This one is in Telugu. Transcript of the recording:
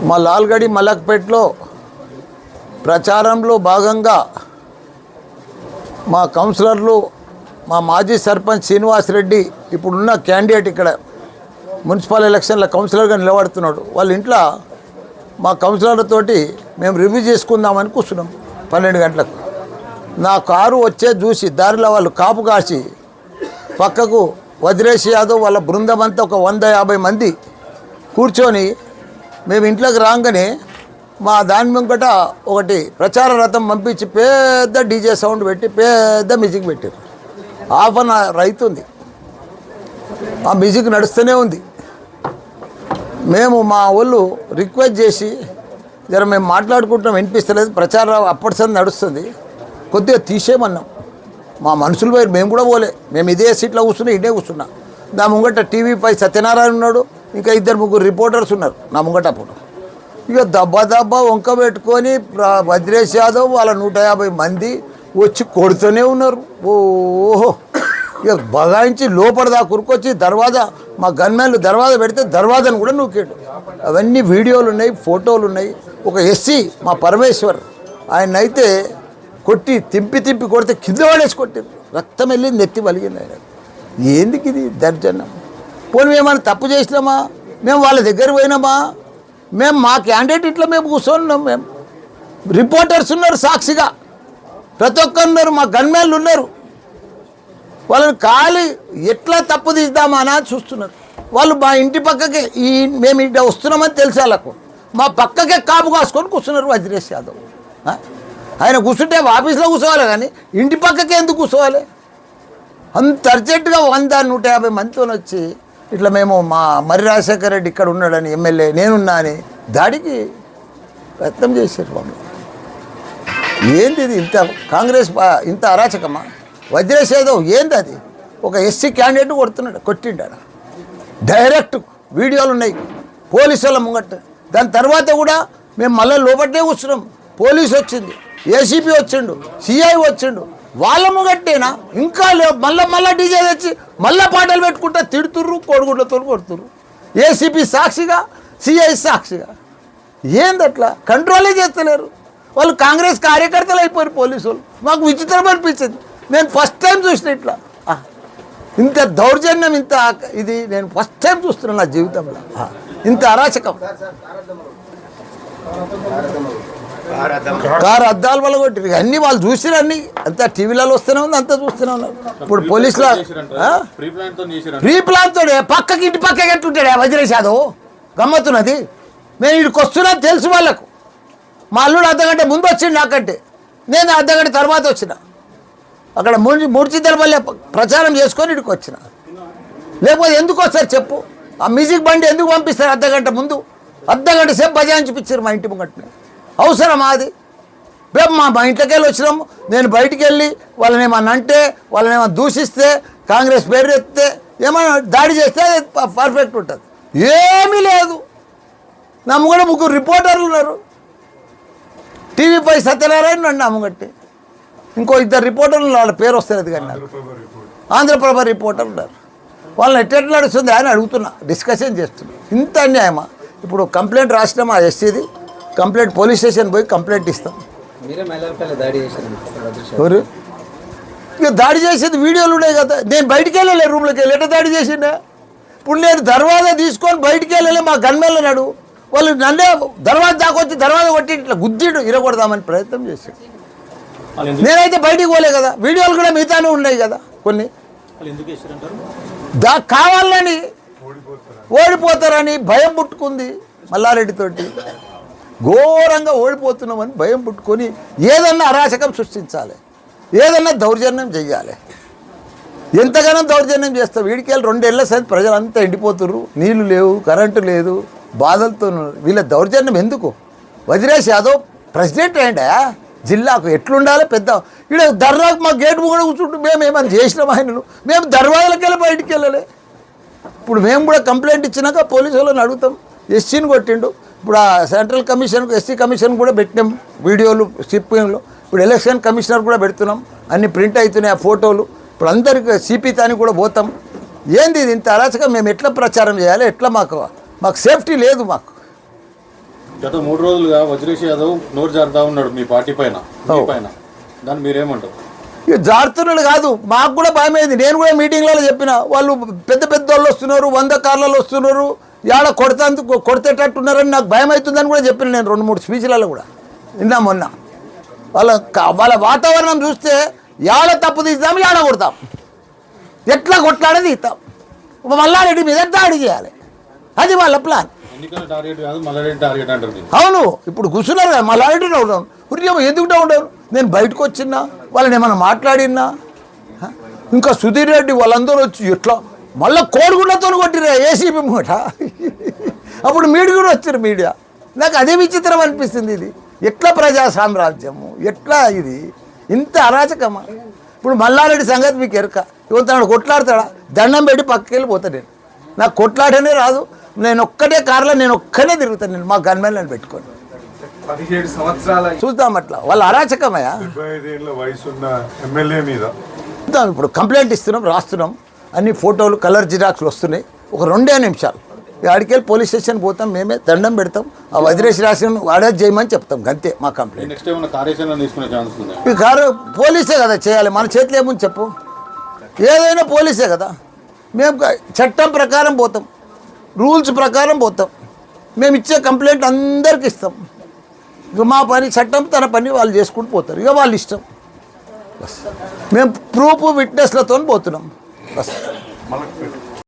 మా లాల్గడి మలక్పేట్లో ప్రచారంలో భాగంగా మా కౌన్సిలర్లు మా మాజీ సర్పంచ్ శ్రీనివాసరెడ్డి ఇప్పుడున్న క్యాండిడేట్ ఇక్కడ మున్సిపల్ ఎలక్షన్ల కౌన్సిలర్గా నిలబడుతున్నాడు. వాళ్ళ ఇంట్లో మా కౌన్సిలర్లతోటి మేము రివ్యూ చేసుకుందామని కూర్చున్నాం 12 గంటలకు. నా కారు వచ్చే చూసి దారిలో వాళ్ళు కాపు కాసి పక్కకు వజ్రేష్ యాదవ్ వాళ్ళ బృందం అంతా ఒక 150 మంది కూర్చొని మేము ఇంట్లోకి రాగానే మా దాని ముంగట ఒకటి ప్రచార రథం పంపించి పెద్ద డీజే సౌండ్ పెట్టి పెద్ద మ్యూజిక్ పెట్టారు. హాఫ్ అన్ అవర్ అవుతుంది, ఆ మ్యూజిక్ నడుస్తూనే ఉంది. మేము మా వాళ్ళు రిక్వెస్ట్ చేసి జర మేము మాట్లాడుకుంటున్నాం, వినిపిస్తలేదు, ప్రచారం అప్పటిసరి నడుస్తుంది, కొద్దిగా తీసేయమన్నాం. మా మనుషులు పోయి మేము కూడా పోలే, మేము ఇదే సీట్లో కూర్చున్నా, ఇదే కూర్చున్నా. నా ముంగట టీవీ5 సత్యనారాయణ ఉన్నాడు, ఇంకా 2-3 రిపోర్టర్స్ ఉన్నారు నా ముంగట. అప్పుడు ఇక దబ్బా వంక పెట్టుకొని వజ్రేష్ యాదవ్ వాళ్ళ 150 మంది వచ్చి కొడుతూనే ఉన్నారు. ఓహో, ఇక బగాయించి లోపల కురుకొచ్చి దర్వాజా మా గన్మెన్లు దర్వాజా పెడితే దర్వాజాను కూడా నూకాడు. అవన్నీ వీడియోలు ఉన్నాయి, ఫోటోలు ఉన్నాయి. ఒక ఎస్సీ మా పరమేశ్వర్ ఆయన అయితే కొట్టి తింపి కొడితే కింద పడేసి కొట్టారు, రక్తం వెళ్ళి నెత్తి వలిగింది. ఆయన ఏందుకు ఇది దర్జన్నం? పోనీ ఏమైనా తప్పు చేసినామా? మేము వాళ్ళ దగ్గర పోయినామా? మేము మా క్యాండిడేట్ ఇట్లా మేము కూర్చొన్నాం. మేము రిపోర్టర్స్ ఉన్నారు, సాక్షిగా ప్రతి ఒక్కరు ఉన్నారు, మా గన్మెన్లు ఉన్నారు. వాళ్ళని ఖాళీ ఎట్లా తప్పు తీద్దామా అని చూస్తున్నారు. వాళ్ళు మా ఇంటి పక్కకే మేము ఇట్లా వస్తున్నామని తెలిసి వాళ్ళకు మా పక్కకే కాపు కాసుకొని కూర్చున్నారు వజ్రేష్ యాదవ్. ఆయన కూర్చుంటే ఆఫీస్లో కూర్చోవాలి, కానీ ఇంటి పక్కకే ఎందుకు కూర్చోవాలి? అంత అర్జెంటుగా 100-150 మందితో వచ్చి ఇట్లా మేము మా మర్రి రాజశేఖర రెడ్డి ఇక్కడ ఉన్నాడని, ఎమ్మెల్యే నేనున్నా అని దాడికి ప్రయత్నం చేశారు. వాళ్ళు ఏంది ఇది? ఇంత కాంగ్రెస్ ఇంత అరాచకమా? వజ్రేష్ యాదవ్ ఏంది అది? ఒక ఎస్సీ క్యాండిడేట్ కొట్టిండాడు. డైరెక్ట్ వీడియోలు ఉన్నాయి పోలీసు వాళ్ళ ముంగట. దాని తర్వాత కూడా మేము మళ్ళీ లోపట్టే కూర్చున్నాం. పోలీసు వచ్చింది, ఏసీపీ వచ్చిండు, సిఐ వచ్చిండు, వాళ్ళ ముంగట్టేనా ఇంకా మళ్ళా డీజే తెచ్చి మళ్ళీ పాటలు పెట్టుకుంటా తిడుతుర్రు, కోడిగుడ్లతో కొడుతుర్రు. ఏసీపీ సాక్షిగా, సిఐ సాక్షిగా. ఏంది అట్లా? కంట్రోలే చేస్తలేరు వాళ్ళు. కాంగ్రెస్ కార్యకర్తలు అయిపోయారు పోలీసు వాళ్ళు. మాకు విచిత్రం అనిపించింది. నేను ఫస్ట్ టైం చూసిన ఇట్లా ఇంత దౌర్జన్యం, ఇంత ఇది నేను ఫస్ట్ టైం చూస్తున్నాను నా జీవితంలో. ఇంత అరాచకం. కారు అద్దాల వల్ల కొట్టి అన్నీ వాళ్ళు చూసిరు, అన్నీ అంతా టీవీలలో వస్తూనే ఉంది, అంతా చూస్తూనే ఉన్నారు. ఇప్పుడు పోలీసుల ప్రీ ప్లాన్తో పక్కకి ఇంటి పక్కకి ఎట్లుంటాడు వజ్రేష్ యాదవ్? గమ్మత్తున్నది. నేను ఇక్కడికి వస్తున్నా తెలుసు వాళ్ళకు. మా అల్లుడు అర్ధగంట ముందు వచ్చిండు నాకంటే, నేను అర్ధగంట తర్వాత వచ్చిన. అక్కడ మూర్చిద్దలపల్లి ప్రచారం చేసుకొని ఇక్కడికి వచ్చిన. లేకపోతే ఎందుకు వస్తారు చెప్పు? ఆ మ్యూజిక్ బండి ఎందుకు పంపిస్తారు? అర్ధగంట ముందు, అర్ధగంట సేపు బజాయించిపించారు మా ఇంటి ముంగట్నే. అవసరమా అది? మేము మా ఇంట్లోకి వెళ్ళి వచ్చినాము. నేను బయటికి వెళ్ళి వాళ్ళని ఏమన్నా అంటే, వాళ్ళని ఏమన్నా దూషిస్తే, కాంగ్రెస్ పేరు ఎత్తే, ఏమన్నా దాడి చేస్తే అది పర్ఫెక్ట్ ఉంటుంది. ఏమీ లేదు. నా ముంగట 3 రిపోర్టర్లు ఉన్నారు. టీవీ5 సత్యనారాయణ నన్ను నా ముంగట్టి, ఇంకో 2 రిపోర్టర్లు వాళ్ళ పేరు వస్తుంది కానీ నాకు ఆంధ్రప్రభ రిపోర్టర్లు ఉన్నారు. వాళ్ళని ఎట్లా నడుస్తుంది అని అడుగుతున్నా, డిస్కషన్ చేస్తున్నా. ఇంత అన్యాయమా? ఇప్పుడు కంప్లైంట్ రాసినామా ఎస్సీది, కంప్లైంట్ పోలీస్ స్టేషన్ పోయి కంప్లైంట్ ఇస్తాం. ఎవరు ఇక దాడి చేసేది? వీడియోలు ఉన్నాయి కదా. నేను బయటికి వెళ్ళలే, రూమ్లోకి వెళ్ళి ఎట్లా దాడి చేసిండే? ఇప్పుడు నేను దర్వాజా తీసుకొని బయటికి వెళ్ళలే, మా గన్మెన్లు నాడు వాళ్ళు నన్నే దర్వాజా దాకొచ్చి దర్వాజా కొట్టి ఇట్లా గుద్దిడు, ఇరగొడదామని ప్రయత్నం చేశాడు. నేనైతే బయటికి పోలే కదా. వీడియోలు కూడా మిగతానే ఉన్నాయి కదా కొన్ని. కావాలని ఓడిపోతారని భయం పుట్టుకుంది మల్లారెడ్డితోటి. ఘోరంగా ఓడిపోతున్నామని భయం పుట్టుకొని ఏదన్నా అరాచకం సృష్టించాలి, ఏదన్నా దౌర్జన్యం చెయ్యాలి. ఎంతగానో దౌర్జన్యం చేస్తాం. వీడికెళ్ళి 2 ఏళ్ళ సైతం ప్రజలంతా ఎండిపోతున్నారు, నీళ్లు లేవు, కరెంటు లేదు, బాధలతో. వీళ్ళ దౌర్జన్యం ఎందుకు? వజ్రేష్ యాదవ్ ప్రెసిడెంట్ అయ్యండా జిల్లాకు, ఎట్లుండాలి పెద్ద. ఇక్కడ దర్వాకు మా గేట్ కూడా కూర్చుంటూ మేము ఏమైనా చేసినాం ఆయనను? మేము దర్వాజలకి వెళ్ళి బయటికి వెళ్ళలే. ఇప్పుడు మేము కూడా కంప్లైంట్ ఇచ్చినాక పోలీసు వాళ్ళని అడుగుతాం. ఎస్సీని కొట్టిండు. ఇప్పుడు ఆ సెంట్రల్ కమిషన్కు, ఎస్సీ కమిషన్ కూడా పెట్టినాం వీడియోలు స్ట్రిప్పింగ్లో. ఇప్పుడు ఎలక్షన్ కమిషనర్ కూడా పెడుతున్నాం, అన్ని ప్రింట్ అవుతున్నాయి ఆ ఫోటోలు. ఇప్పుడు అందరికి సిపి తానికి కూడా పోతాం. ఏంది ఇది ఇంత అరాచకం? మేము ఎట్లా ప్రచారం చేయాలి? ఎట్లా మాకు సేఫ్టీ లేదు. మాకు గత 3 రోజులుగా వజ్రేష్ యాదవ్ నోరు జారుతా ఉన్నాడు మీ పార్టీ పైన మీ పైన, దాన్ని మీరేమంటారు? ఇక జారుతున్నాడు కాదు, మాకు కూడా భయమైంది. నేను కూడా మీటింగ్లలో చెప్పిన, వాళ్ళు పెద్ద పెద్ద వాళ్ళు వస్తున్నారు, 100 కార్లలో వస్తున్నారు, యాడ కొడితేటట్టున్నారని నాకు భయం అవుతుందని కూడా చెప్పిన నేను 2-3 స్పీచ్లలో కూడా నిన్న మొన్న. వాళ్ళ వాతావరణం చూస్తే యాడ తప్పు తీస్తాం, యాడ కొడతాం, ఎట్లా కొట్లాడే తీస్తాం, మల్లారెడ్డి మీద దాడి చేయాలి, అది వాళ్ళ ప్లాన్. ఎన్నికల టార్గెట్ కాదు, మల్లారెడ్డి టార్గెట్ అంటారు మీరు. అవును, ఇప్పుడు కూర్చున్నారు కదా మల్లారెడ్డి డౌన్ ఉద్యమం ఎందుకు డౌన్ నేను బయటకు వచ్చినా వాళ్ళని ఏమైనా మాట్లాడినా, ఇంకా సుధీర్ రెడ్డి వాళ్ళందరూ వచ్చి ఎట్లా మళ్ళీ కోడిగుడ్లతో కొట్టిరా ఏసీపీ మూట. అప్పుడు మీడియా కూడా వచ్చారు, మీడియా. నాకు అదే విచిత్రం అనిపిస్తుంది. ఇది ఎట్లా ప్రజా సామ్రాజ్యము, ఎట్లా ఇది ఇంత అరాచకమా? ఇప్పుడు మల్లారెడ్డి సంగతి మీకు ఎరక, ఇవ్వతాడు కొట్లాడతాడా, దండం పెట్టి పక్కకి వెళ్ళిపోతాను నేను. నాకు కొట్లాడనే రాదు, నేను ఒక్కటే కార్లో నేను ఒక్కనే తిరుగుతాను నేను, మా గన్మెన్లను పెట్టుకొని. 17 సంవత్సరాల చూద్దాం అట్లా వాళ్ళ అరాచకమయ్యా. 75 ఏళ్ల వయసున్న ఎమ్మెల్యే మీద చూద్దాం, ఇప్పుడు కంప్లైంట్ ఇస్తున్నాం, రాస్తున్నాం, అన్ని ఫోటోలు కలర్ జిరాక్స్లు వస్తున్నాయి. ఒక 2 నిమిషాలు ఆడికెళ్ళి పోలీస్ స్టేషన్ పోతాం, మేమే దండం పెడతాం, ఆ వదిలేసి రాసిన వాడే చేయమని చెప్తాం, అంతే మా కంప్లైంట్. నెక్స్ట్ ఏమైనా కార్యాచరణ తీసుకునే ఛాన్స్ ఉంది? ఈ కారు పోలీసే కదా చేయాలి, మన చేతిలో ఏముంది చెప్పు, ఏదైనా పోలీసే కదా. మేము చట్టం ప్రకారం పోతాం, రూల్స్ ప్రకారం పోతాం, మేము ఇచ్చే కంప్లైంట్ అందరికి ఇస్తాం. ఇక మా పని చట్టం, తన పని వాళ్ళు చేసుకుంటూ పోతారు, ఇక వాళ్ళ ఇష్టం. బస్ మేము ప్రూఫ్ విట్నెస్లతో పోతున్నాం బస్.